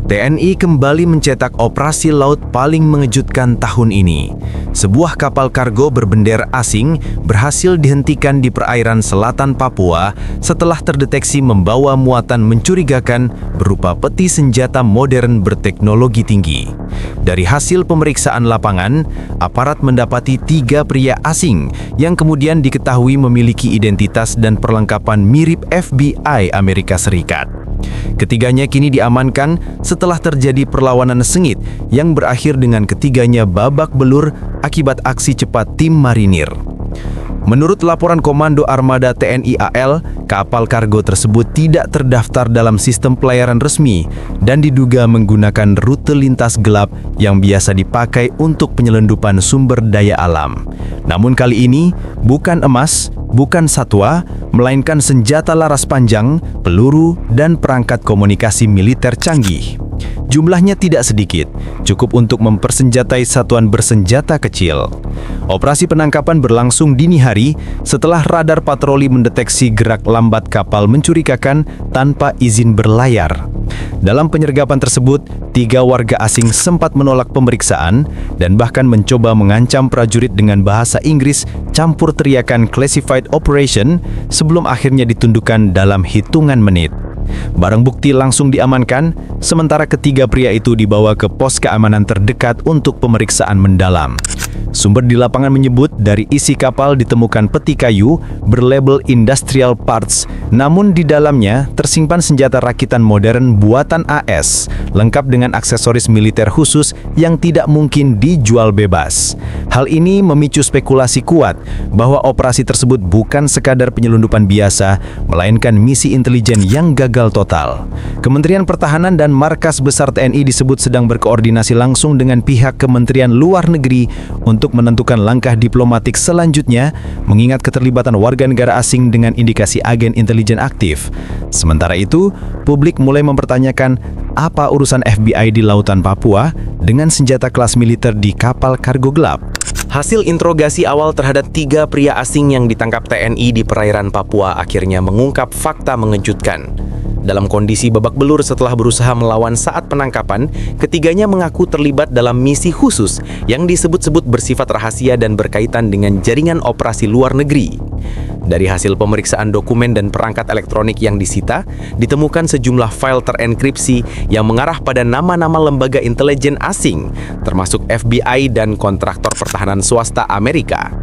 TNI kembali mencetak operasi laut paling mengejutkan tahun ini. Sebuah kapal kargo berbendera asing berhasil dihentikan di perairan selatan Papua setelah terdeteksi membawa muatan mencurigakan berupa peti senjata modern berteknologi tinggi. Dari hasil pemeriksaan lapangan, aparat mendapati 3 pria asing yang kemudian diketahui memiliki identitas dan perlengkapan mirip FBI Amerika Serikat. Ketiganya kini diamankan setelah terjadi perlawanan sengit yang berakhir dengan ketiganya babak belur akibat aksi cepat tim marinir. Menurut laporan Komando Armada TNI AL, kapal kargo tersebut tidak terdaftar dalam sistem pelayaran resmi dan diduga menggunakan rute lintas gelap yang biasa dipakai untuk penyelundupan sumber daya alam. Namun kali ini, bukan emas, bukan satwa, melainkan senjata laras panjang, peluru, dan perangkat komunikasi militer canggih. Jumlahnya tidak sedikit, cukup untuk mempersenjatai satuan bersenjata kecil. Operasi penangkapan berlangsung dini hari setelah radar patroli mendeteksi gerak lambat kapal mencurigakan tanpa izin berlayar. Dalam penyergapan tersebut, 3 warga asing sempat menolak pemeriksaan dan bahkan mencoba mengancam prajurit dengan bahasa Inggris campur teriakan classified operation sebelum akhirnya ditundukkan dalam hitungan menit. Barang bukti langsung diamankan, sementara ketiga pria itu dibawa ke pos keamanan terdekat untuk pemeriksaan mendalam. Sumber di lapangan menyebut dari isi kapal ditemukan peti kayu berlabel industrial parts, namun di dalamnya tersimpan senjata rakitan modern buatan AS, lengkap dengan aksesoris militer khusus yang tidak mungkin dijual bebas. Hal ini memicu spekulasi kuat bahwa operasi tersebut bukan sekadar penyelundupan biasa, melainkan misi intelijen yang gagal total. Kementerian Pertahanan dan Markas Besar TNI disebut sedang berkoordinasi langsung dengan pihak Kementerian Luar Negeri untuk menentukan langkah diplomatik selanjutnya, mengingat keterlibatan warga negara asing dengan indikasi agen intelijen aktif. Sementara itu, publik mulai mempertanyakan apa urusan FBI di lautan Papua dengan senjata kelas militer di kapal kargo gelap. Hasil interogasi awal terhadap 3 pria asing yang ditangkap TNI di perairan Papua akhirnya mengungkap fakta mengejutkan. Dalam kondisi babak belur setelah berusaha melawan saat penangkapan, ketiganya mengaku terlibat dalam misi khusus yang disebut-sebut bersifat rahasia dan berkaitan dengan jaringan operasi luar negeri. Dari hasil pemeriksaan dokumen dan perangkat elektronik yang disita, ditemukan sejumlah file terenkripsi yang mengarah pada nama-nama lembaga intelijen asing, termasuk FBI dan kontraktor pertahanan swasta Amerika.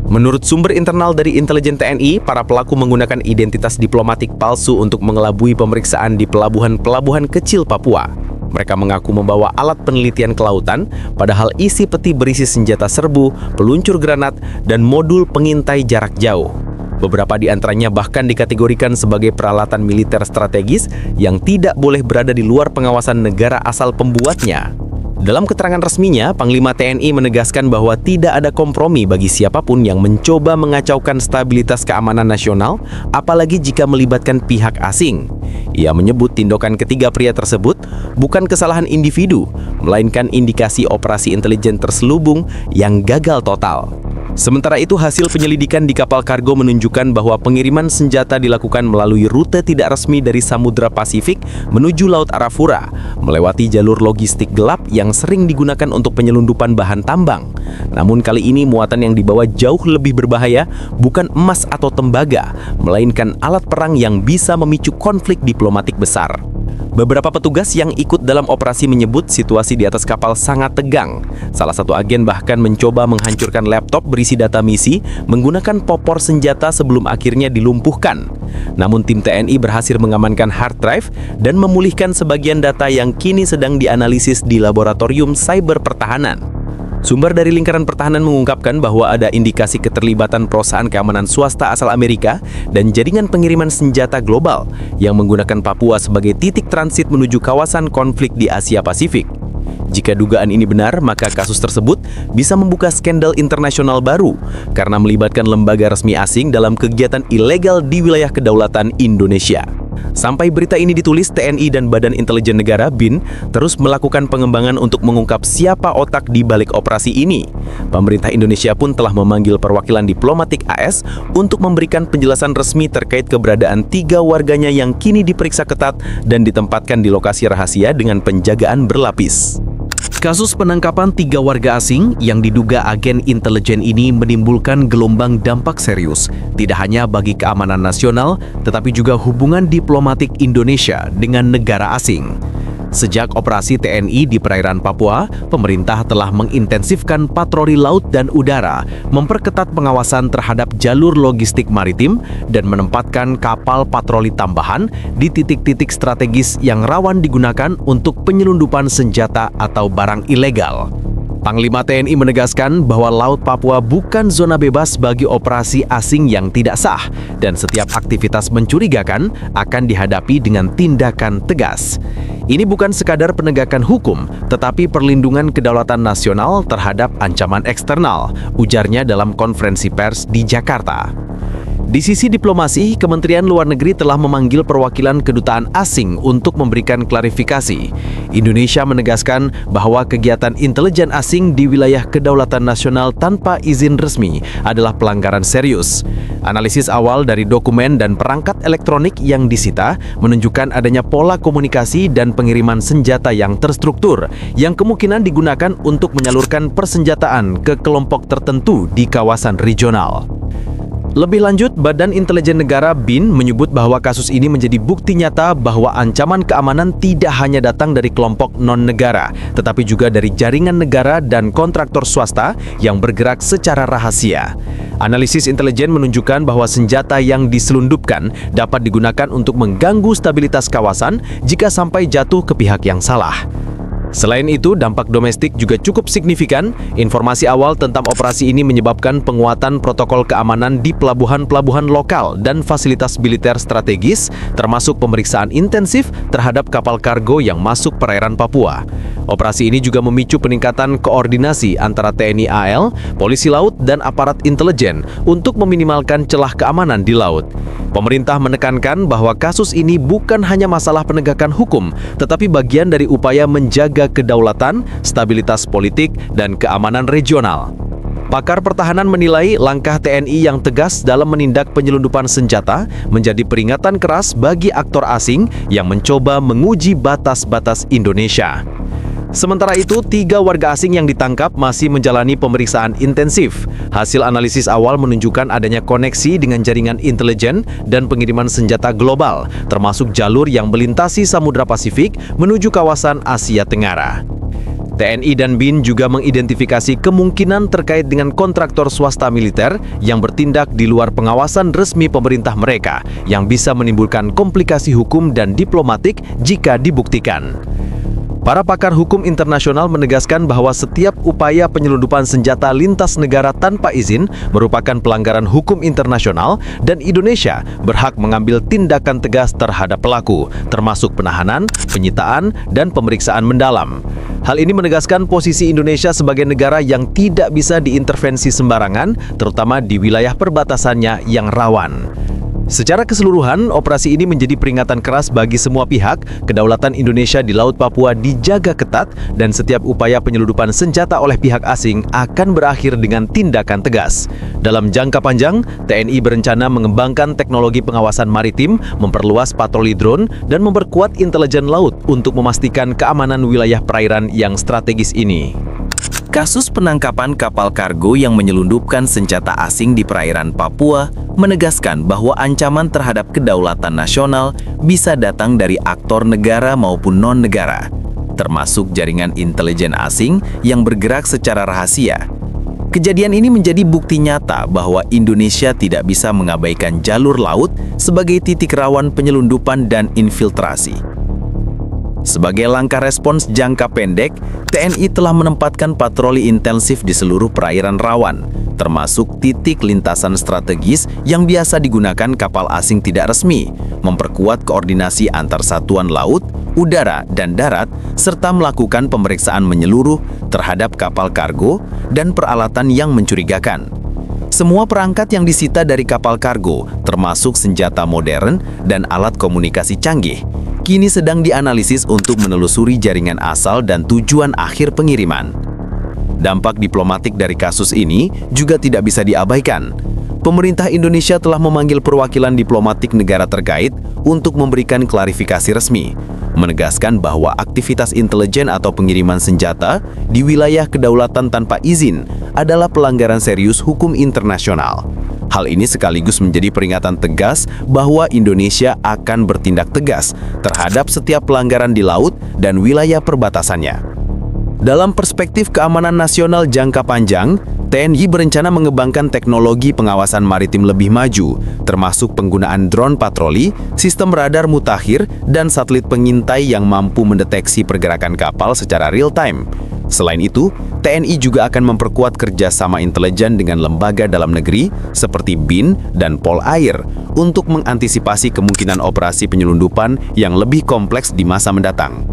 Menurut sumber internal dari intelijen TNI, para pelaku menggunakan identitas diplomatik palsu untuk mengelabui pemeriksaan di pelabuhan-pelabuhan kecil Papua. Mereka mengaku membawa alat penelitian kelautan, padahal isi peti berisi senjata serbu, peluncur granat, dan modul pengintai jarak jauh. Beberapa di antaranya bahkan dikategorikan sebagai peralatan militer strategis yang tidak boleh berada di luar pengawasan negara asal pembuatnya. Dalam keterangan resminya, Panglima TNI menegaskan bahwa tidak ada kompromi bagi siapapun yang mencoba mengacaukan stabilitas keamanan nasional, apalagi jika melibatkan pihak asing. Ia menyebut tindakan ketiga pria tersebut bukan kesalahan individu, melainkan indikasi operasi intelijen terselubung yang gagal total. Sementara itu, hasil penyelidikan di kapal kargo menunjukkan bahwa pengiriman senjata dilakukan melalui rute tidak resmi dari Samudra Pasifik menuju Laut Arafura, melewati jalur logistik gelap yang sering digunakan untuk penyelundupan bahan tambang. Namun kali ini muatan yang dibawa jauh lebih berbahaya, bukan emas atau tembaga, melainkan alat perang yang bisa memicu konflik diplomatik besar. Beberapa petugas yang ikut dalam operasi menyebut situasi di atas kapal sangat tegang. Salah satu agen bahkan mencoba menghancurkan laptop berisi data misi menggunakan popor senjata sebelum akhirnya dilumpuhkan. Namun tim TNI berhasil mengamankan hard drive dan memulihkan sebagian data yang kini sedang dianalisis di laboratorium cyber pertahanan. Sumber dari lingkaran pertahanan mengungkapkan bahwa ada indikasi keterlibatan perusahaan keamanan swasta asal Amerika dan jaringan pengiriman senjata global yang menggunakan Papua sebagai titik transit menuju kawasan konflik di Asia Pasifik. Jika dugaan ini benar, maka kasus tersebut bisa membuka skandal internasional baru karena melibatkan lembaga resmi asing dalam kegiatan ilegal di wilayah kedaulatan Indonesia. Sampai berita ini ditulis, TNI dan Badan Intelijen Negara (BIN) terus melakukan pengembangan untuk mengungkap siapa otak di balik operasi ini. Pemerintah Indonesia pun telah memanggil perwakilan diplomatik AS untuk memberikan penjelasan resmi terkait keberadaan 3 warganya yang kini diperiksa ketat dan ditempatkan di lokasi rahasia dengan penjagaan berlapis. Kasus penangkapan 3 warga asing yang diduga agen intelijen ini menimbulkan gelombang dampak serius, tidak hanya bagi keamanan nasional, tetapi juga hubungan diplomatik Indonesia dengan negara asing. Sejak operasi TNI di perairan Papua, pemerintah telah mengintensifkan patroli laut dan udara, memperketat pengawasan terhadap jalur logistik maritim, dan menempatkan kapal patroli tambahan di titik-titik strategis yang rawan digunakan untuk penyelundupan senjata atau barang ilegal. Panglima TNI menegaskan bahwa Laut Papua bukan zona bebas bagi operasi asing yang tidak sah, dan setiap aktivitas mencurigakan akan dihadapi dengan tindakan tegas. Ini bukan sekadar penegakan hukum, tetapi perlindungan kedaulatan nasional terhadap ancaman eksternal, ujarnya dalam konferensi pers di Jakarta. Di sisi diplomasi, Kementerian Luar Negeri telah memanggil perwakilan kedutaan asing untuk memberikan klarifikasi. Indonesia menegaskan bahwa kegiatan intelijen asing di wilayah kedaulatan nasional tanpa izin resmi adalah pelanggaran serius. Analisis awal dari dokumen dan perangkat elektronik yang disita menunjukkan adanya pola komunikasi dan pengiriman senjata yang terstruktur, yang kemungkinan digunakan untuk menyalurkan persenjataan ke kelompok tertentu di kawasan regional. Lebih lanjut, Badan Intelijen Negara (BIN) menyebut bahwa kasus ini menjadi bukti nyata bahwa ancaman keamanan tidak hanya datang dari kelompok non-negara, tetapi juga dari jaringan negara dan kontraktor swasta yang bergerak secara rahasia. Analisis intelijen menunjukkan bahwa senjata yang diselundupkan dapat digunakan untuk mengganggu stabilitas kawasan jika sampai jatuh ke pihak yang salah. Selain itu, dampak domestik juga cukup signifikan. Informasi awal tentang operasi ini menyebabkan penguatan protokol keamanan di pelabuhan-pelabuhan lokal dan fasilitas militer strategis, termasuk pemeriksaan intensif terhadap kapal kargo yang masuk perairan Papua. Operasi ini juga memicu peningkatan koordinasi antara TNI AL, polisi laut, dan aparat intelijen untuk meminimalkan celah keamanan di laut. Pemerintah menekankan bahwa kasus ini bukan hanya masalah penegakan hukum, tetapi bagian dari upaya menjaga kedaulatan, stabilitas politik, dan keamanan regional. Pakar pertahanan menilai langkah TNI yang tegas dalam menindak penyelundupan senjata menjadi peringatan keras bagi aktor asing yang mencoba menguji batas-batas Indonesia. Sementara itu, 3 warga asing yang ditangkap masih menjalani pemeriksaan intensif. Hasil analisis awal menunjukkan adanya koneksi dengan jaringan intelijen dan pengiriman senjata global, termasuk jalur yang melintasi Samudra Pasifik menuju kawasan Asia Tenggara. TNI dan BIN juga mengidentifikasi kemungkinan terkait dengan kontraktor swasta militer yang bertindak di luar pengawasan resmi pemerintah mereka, yang bisa menimbulkan komplikasi hukum dan diplomatik jika dibuktikan. Para pakar hukum internasional menegaskan bahwa setiap upaya penyelundupan senjata lintas negara tanpa izin merupakan pelanggaran hukum internasional, dan Indonesia berhak mengambil tindakan tegas terhadap pelaku, termasuk penahanan, penyitaan, dan pemeriksaan mendalam. Hal ini menegaskan posisi Indonesia sebagai negara yang tidak bisa diintervensi sembarangan, terutama di wilayah perbatasannya yang rawan. Secara keseluruhan, operasi ini menjadi peringatan keras bagi semua pihak. Kedaulatan Indonesia di Laut Papua dijaga ketat, dan setiap upaya penyelundupan senjata oleh pihak asing akan berakhir dengan tindakan tegas. Dalam jangka panjang, TNI berencana mengembangkan teknologi pengawasan maritim, memperluas patroli drone, dan memperkuat intelijen laut untuk memastikan keamanan wilayah perairan yang strategis ini. Kasus penangkapan kapal kargo yang menyelundupkan senjata asing di perairan Papua menegaskan bahwa ancaman terhadap kedaulatan nasional bisa datang dari aktor negara maupun non-negara, termasuk jaringan intelijen asing yang bergerak secara rahasia. Kejadian ini menjadi bukti nyata bahwa Indonesia tidak bisa mengabaikan jalur laut sebagai titik rawan penyelundupan dan infiltrasi. Sebagai langkah respons jangka pendek, TNI telah menempatkan patroli intensif di seluruh perairan rawan, termasuk titik lintasan strategis yang biasa digunakan kapal asing tidak resmi, memperkuat koordinasi antar satuan laut, udara, dan darat, serta melakukan pemeriksaan menyeluruh terhadap kapal kargo dan peralatan yang mencurigakan. Semua perangkat yang disita dari kapal kargo, termasuk senjata modern dan alat komunikasi canggih, kini sedang dianalisis untuk menelusuri jaringan asal dan tujuan akhir pengiriman. Dampak diplomatik dari kasus ini juga tidak bisa diabaikan. Pemerintah Indonesia telah memanggil perwakilan diplomatik negara terkait untuk memberikan klarifikasi resmi, menegaskan bahwa aktivitas intelijen atau pengiriman senjata di wilayah kedaulatan tanpa izin adalah pelanggaran serius hukum internasional. Hal ini sekaligus menjadi peringatan tegas bahwa Indonesia akan bertindak tegas terhadap setiap pelanggaran di laut dan wilayah perbatasannya. Dalam perspektif keamanan nasional jangka panjang, TNI berencana mengembangkan teknologi pengawasan maritim lebih maju, termasuk penggunaan drone patroli, sistem radar mutakhir, dan satelit pengintai yang mampu mendeteksi pergerakan kapal secara real-time. Selain itu, TNI juga akan memperkuat kerjasama intelijen dengan lembaga dalam negeri seperti BIN dan Polair untuk mengantisipasi kemungkinan operasi penyelundupan yang lebih kompleks di masa mendatang.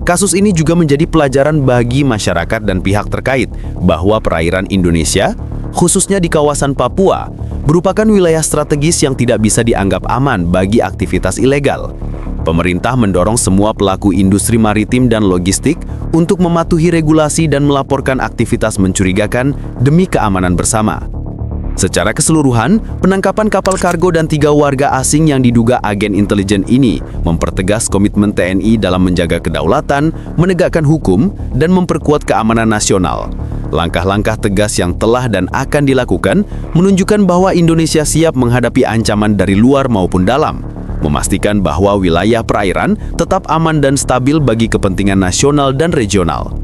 Kasus ini juga menjadi pelajaran bagi masyarakat dan pihak terkait bahwa perairan Indonesia, khususnya di kawasan Papua, merupakan wilayah strategis yang tidak bisa dianggap aman bagi aktivitas ilegal. Pemerintah mendorong semua pelaku industri maritim dan logistik untuk mematuhi regulasi dan melaporkan aktivitas mencurigakan demi keamanan bersama. Secara keseluruhan, penangkapan kapal kargo dan 3 warga asing yang diduga agen intelijen ini mempertegas komitmen TNI dalam menjaga kedaulatan, menegakkan hukum, dan memperkuat keamanan nasional. Langkah-langkah tegas yang telah dan akan dilakukan menunjukkan bahwa Indonesia siap menghadapi ancaman dari luar maupun dalam, memastikan bahwa wilayah perairan tetap aman dan stabil bagi kepentingan nasional dan regional.